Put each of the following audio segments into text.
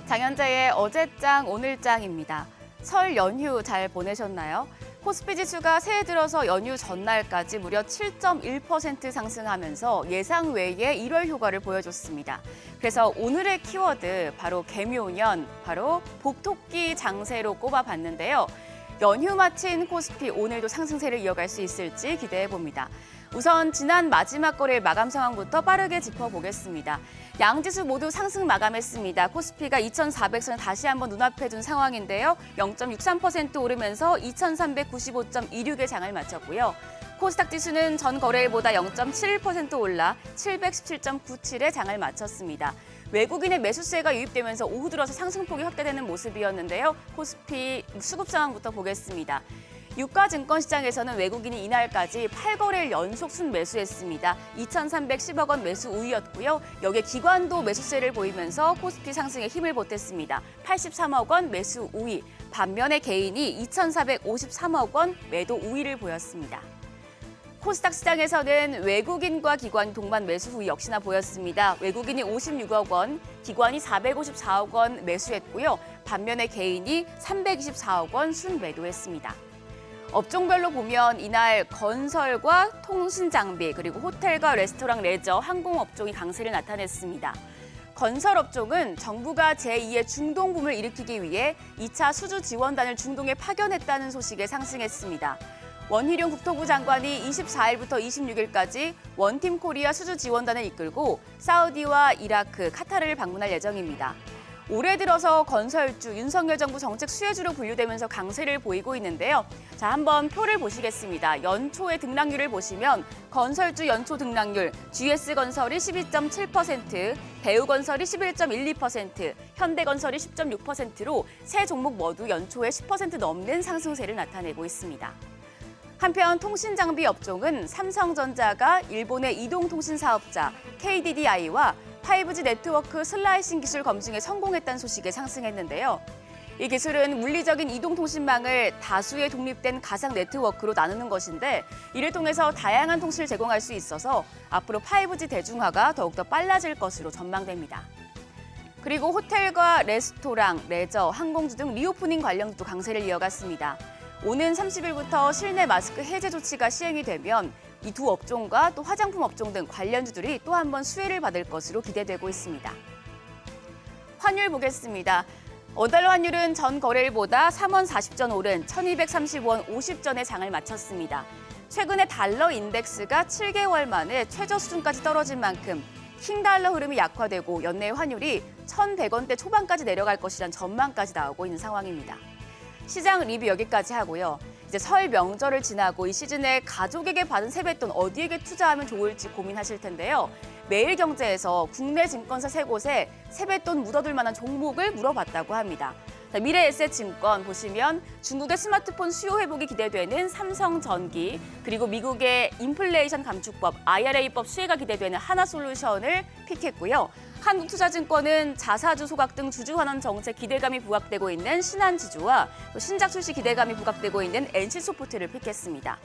장현재의 어제장 오늘장입니다. 설 연휴 잘 보내셨나요? 코스피 지수가 새해 들어서 연휴 전날까지 무려 7.1% 상승하면서 예상 외의 1월 효과를 보여줬습니다. 그래서 오늘의 키워드 바로 개묘년, 바로 복토끼 장세로 꼽아봤는데요. 연휴 마친 코스피 오늘도 상승세를 이어갈 수 있을지 기대해봅니다. 우선 지난 마지막 거래일 마감 상황부터 빠르게 짚어보겠습니다. 양지수 모두 상승 마감했습니다. 코스피가 2,400선을 다시 한번 눈앞에 둔 상황인데요. 0.63% 오르면서 2,395.26의 장을 마쳤고요. 코스닥 지수는 전 거래일보다 0.71% 올라 717.97의 장을 마쳤습니다. 외국인의 매수세가 유입되면서 오후 들어서 상승폭이 확대되는 모습이었는데요. 코스피 수급 상황부터 보겠습니다. 유가증권시장에서는 외국인이 이날까지 8거래일 연속 순매수했습니다. 2,310억 원 매수 우위였고요. 여기에 기관도 매수세를 보이면서 코스피 상승에 힘을 보탰습니다. 83억 원 매수 우위, 반면에 개인이 2,453억 원 매도 우위를 보였습니다. 코스닥 시장에서는 외국인과 기관 동반 매수 후이 역시나 보였습니다. 외국인이 56억 원, 기관이 454억 원 매수했고요. 반면에 개인이 324억 원 순매도했습니다. 업종별로 보면 이날 건설과 통신장비, 그리고 호텔과 레스토랑, 레저, 항공업종이 강세를 나타냈습니다. 건설업종은 정부가 제2의 중동붐을 일으키기 위해 2차 수주 지원단을 중동에 파견했다는 소식에 상승했습니다. 원희룡 국토부 장관이 24일부터 26일까지 원팀 코리아 수주 지원단을 이끌고 사우디와 이라크, 카타르를 방문할 예정입니다. 올해 들어서 건설주, 윤석열 정부 정책 수혜주로 분류되면서 강세를 보이고 있는데요. 자, 한번 표를 보시겠습니다. 연초의 등락률을 보시면 건설주 연초 등락률, GS건설이 12.7%, 대우건설이 11.12%, 현대건설이 10.6%로 세 종목 모두 연초에 10% 넘는 상승세를 나타내고 있습니다. 한편 통신장비 업종은 삼성전자가 일본의 이동통신 사업자 KDDI와 5G 네트워크 슬라이싱 기술 검증에 성공했다는 소식에 상승했는데요. 이 기술은 물리적인 이동통신망을 다수의 독립된 가상 네트워크로 나누는 것인데 이를 통해서 다양한 통신을 제공할 수 있어서 앞으로 5G 대중화가 더욱더 빨라질 것으로 전망됩니다. 그리고 호텔과 레스토랑, 레저, 항공주 등 리오프닝 관련주도 강세를 이어갔습니다. 오는 30일부터 실내 마스크 해제 조치가 시행이 되면 이 두 업종과 또 화장품 업종 등 관련주들이 또 한 번 수혜를 받을 것으로 기대되고 있습니다. 환율 보겠습니다. 원달러 환율은 전 거래일보다 3원 40전 오른 1,230원 50전의 장을 마쳤습니다. 최근에 달러 인덱스가 7개월 만에 최저 수준까지 떨어진 만큼 킹달러 흐름이 약화되고 연내 환율이 1,100원대 초반까지 내려갈 것이란 전망까지 나오고 있는 상황입니다. 시장 리뷰 여기까지 하고요. 이제 설 명절을 지나고 이 시즌에 가족에게 받은 세뱃돈 어디에게 투자하면 좋을지 고민하실 텐데요. 매일경제에서 국내 증권사 3곳에 세뱃돈 묻어둘 만한 종목을 물어봤다고 합니다. 자, 미래에셋증권 보시면 중국의 스마트폰 수요 회복이 기대되는 삼성전기, 그리고 미국의 인플레이션 감축법 IRA법 수혜가 기대되는 하나솔루션을 픽했고요. 한국투자증권은 자사주 소각 등 주주 환원 정책 기대감이 부각되고 있는 신한지주와 또 신작 출시 기대감이 부각되고 있는 NC소프트를 픽했습니다.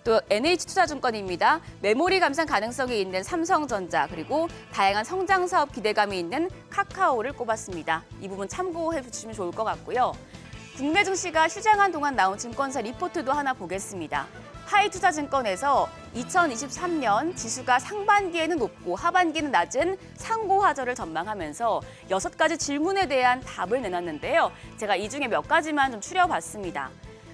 또 NH투자증권입니다. 메모리 감산 가능성이 있는 삼성전자, 그리고 다양한 성장 사업 기대감이 있는 카카오를 꼽았습니다. 이 부분 참고해 주시면 좋을 것 같고요. 국내 증시가 휴장한 동안 나온 증권사 리포트도 하나 보겠습니다. 하이투자증권에서 2023년 지수가 상반기에는 높고 하반기는 낮은 상고하저를 전망하면서 6가지 질문에 대한 답을 내놨는데요. 제가 이 중에 몇 가지만 좀 추려봤습니다.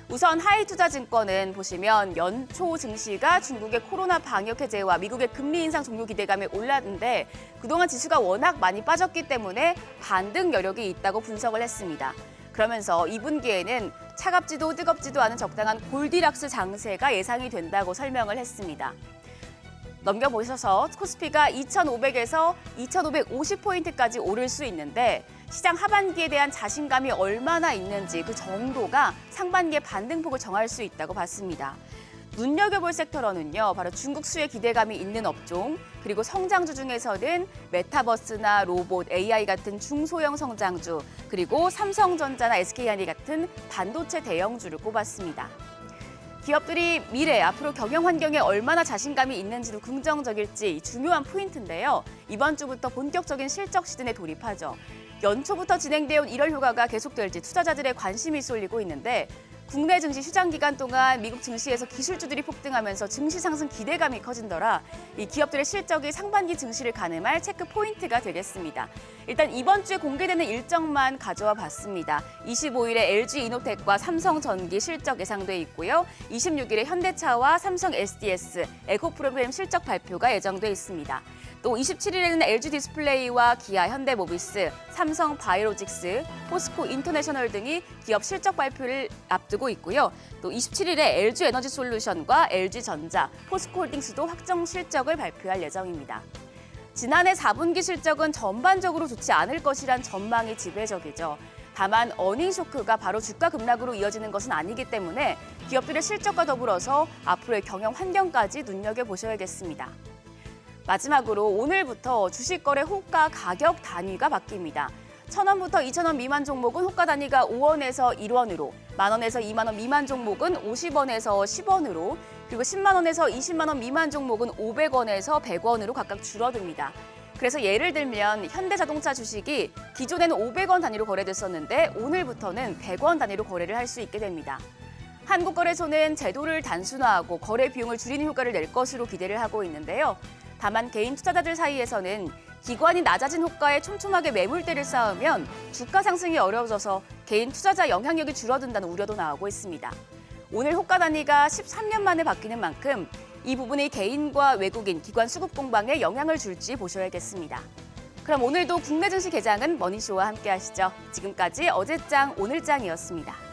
우선 하이투자증권은 보시면 연초 증시가 중국의 코로나 방역 해제와 미국의 금리 인상 종료 기대감에 올랐는데 그동안 지수가 워낙 많이 빠졌기 때문에 반등 여력이 있다고 분석을 했습니다. 그러면서 2분기에는 차갑지도 뜨겁지도 않은 적당한 골디락스 장세가 예상이 된다고 설명을 했습니다. 넘겨보셔서 코스피가 2,500에서 2,550포인트까지 오를 수 있는데 시장 하반기에 대한 자신감이 얼마나 있는지 그 정도가 상반기의 반등폭을 정할 수 있다고 봤습니다. 눈여겨볼 섹터로는요, 바로 중국 수혜 기대감이 있는 업종, 그리고 성장주 중에서는 메타버스나 로봇, AI 같은 중소형 성장주, 그리고 삼성전자나 SK하이닉 같은 반도체 대형주를 꼽았습니다. 기업들이 미래, 앞으로 경영 환경에 얼마나 자신감이 있는지도 긍정적일지 중요한 포인트인데요. 이번 주부터 본격적인 실적 시즌에 돌입하죠. 연초부터 진행되어 온 1월 휴가가 계속될지 투자자들의 관심이 쏠리고 있는데 국내 증시 휴장 기간 동안 미국 증시에서 기술주들이 폭등하면서 증시 상승 기대감이 커진더라 이 기업들의 실적이 상반기 증시를 가늠할 체크 포인트가 되겠습니다. 일단 이번 주에 공개되는 일정만 가져와 봤습니다. 25일에 LG이노텍과 삼성전기 실적 예상돼 있고요. 26일에 현대차와 삼성 SDS, 에코프로그램 실적 발표가 예정돼 있습니다. 또 27일에는 LG디스플레이와 기아 현대모비스, 삼성바이오로직스, 포스코 인터내셔널 등이 기업 실적 발표를 앞두고 있고요. 또 27일에 LG에너지솔루션과 LG전자, 포스코홀딩스도 확정 실적을 발표할 예정입니다. 지난해 4분기 실적은 전반적으로 좋지 않을 것이란 전망이 지배적이죠. 다만 어닝 쇼크가 바로 주가 급락으로 이어지는 것은 아니기 때문에 기업들의 실적과 더불어서 앞으로의 경영 환경까지 눈여겨보셔야겠습니다. 마지막으로 오늘부터 주식거래 호가 가격 단위가 바뀝니다. 1,000원부터 2,000원 미만 종목은 호가 단위가 5원에서 1원으로, 만원에서 2만 원 미만 종목은 50원에서 10원으로, 그리고 10만 원에서 20만 원 미만 종목은 500원에서 100원으로 각각 줄어듭니다. 그래서 예를 들면 현대자동차 주식이 기존에는 500원 단위로 거래됐었는데 오늘부터는 100원 단위로 거래를 할 수 있게 됩니다. 한국거래소는 제도를 단순화하고 거래 비용을 줄이는 효과를 낼 것으로 기대를 하고 있는데요. 다만 개인 투자자들 사이에서는 기관이 낮아진 호가에 촘촘하게 매물대를 쌓으면 주가 상승이 어려워져서 개인 투자자 영향력이 줄어든다는 우려도 나오고 있습니다. 오늘 호가 단위가 13년 만에 바뀌는 만큼 이 부분이 개인과 외국인, 기관 수급 공방에 영향을 줄지 보셔야겠습니다. 그럼 오늘도 국내 증시 개장은 머니쇼와 함께 하시죠. 지금까지 어제장 오늘장이었습니다.